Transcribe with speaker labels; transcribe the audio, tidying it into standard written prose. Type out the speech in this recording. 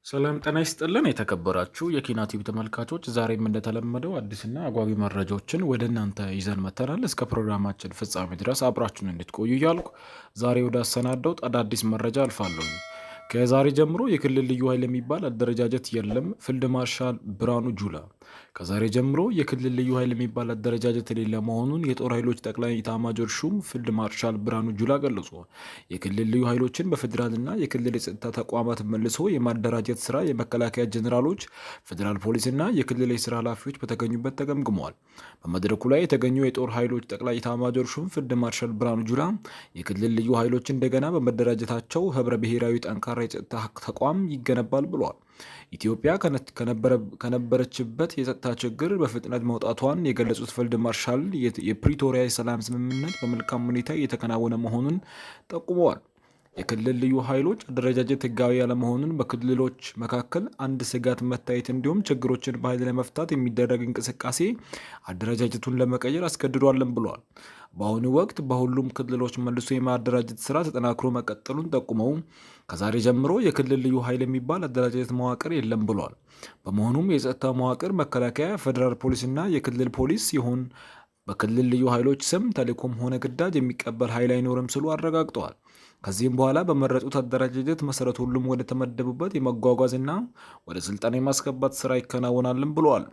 Speaker 1: ሰላም ጤና ይስጥልን የተከበራችሁ የኪና ቲቪ ተመልካቾች፣ ዛሬም እንደተለመደው አዲስና አጓጊ መረጃዎችን ወደ እናንተ ይዘን መጥተናል። እስከ ፕሮግራማችን ፍጻሜ ድረስ አብራችሁን እንድትቆዩ እያልኩ ዛሬ ወደ አሰናዳሁት አዳዲስ መረጃ አልፋለሁ። ከዛሬ ጀምሮ የክልል ልዩ ኃይል የሚባል አደረጃጀት የለም። ፊልድ ማርሻል ብርሃኑ ጁላ ከዛሬ ጀምሮ የክልል ልዩ ኃይል የሚባል አደረጃጀት የሌለ መሆኑን የጦር ኃይሎች ጠቅላይ ኢታማዦር ሹም ፊልድ ማርሻል ብርሃኑ ጁላ ገለጹ። የክልል ልዩ ኃይሎችን በፌዴራልና የክልል የጸጥታ ተቋማት መልሶ የማደራጀት ስራ የመከላከያ ጄኔራሎች፣ ፌዴራል ፖሊስና የክልል የስራ ኃላፊዎች በተገኙበት ተገምግመዋል። በመድረኩ ላይ የተገኙ የጦር ኃይሎች ጠቅላይ ኢታማዦር ሹም ፊልድ ማርሻል ብርሃኑ ጁላ የክልል ልዩ ኃይሎች እንደገና በመደራጀታቸው ህብረ ብሔራዊ ጠንካራ የጸጥታ ተቋም ይገነባል ብለዋል። ኢትዮጵያ ከነበረችበት የጸጥታ ችግር በፍጥነት መውጣቷን የገለጹት ፊልድ ማርሻል የፕሪቶሪያ የሰላም ስምምነት በመልካም ሁኔታ እየተከናወነ መሆኑን ጠቁመዋል። የክልል ልዩ ኃይሎች አደረጃጀት ህጋዊ ያለመሆኑን፣ በክልሎች መካከል አንድ ስጋት መታየት እንዲሁም ችግሮችን በኃይል ለመፍታት የሚደረግ እንቅስቃሴ አደረጃጀቱን ለመቀየር አስገድዷልን ብለዋል። በአሁኑ ወቅት በሁሉም ክልሎች መልሶ የማደራጀት ስራ ተጠናክሮ መቀጠሉን ጠቁመው ከዛሬ ጀምሮ የክልል ልዩ ኃይል የሚባል አደረጃጀት መዋቅር የለም ብለዋል። በመሆኑም የጸጥታ መዋቅር መከላከያ፣ ፌዴራል ፖሊስና የክልል ፖሊስ ሲሆን በክልል ልዩ ኃይሎች ስም ተልዕኮም ሆነ ግዳጅ የሚቀበል ኃይል አይኖርም ሲሉ አረጋግጠዋል። ከዚህም በኋላ በመረጡት አደረጃጀት መሰረት ሁሉም ወደ ተመደቡበት የመጓጓዝና ወደ ስልጠና የማስገባት ስራ ይከናወናልን ብለዋል።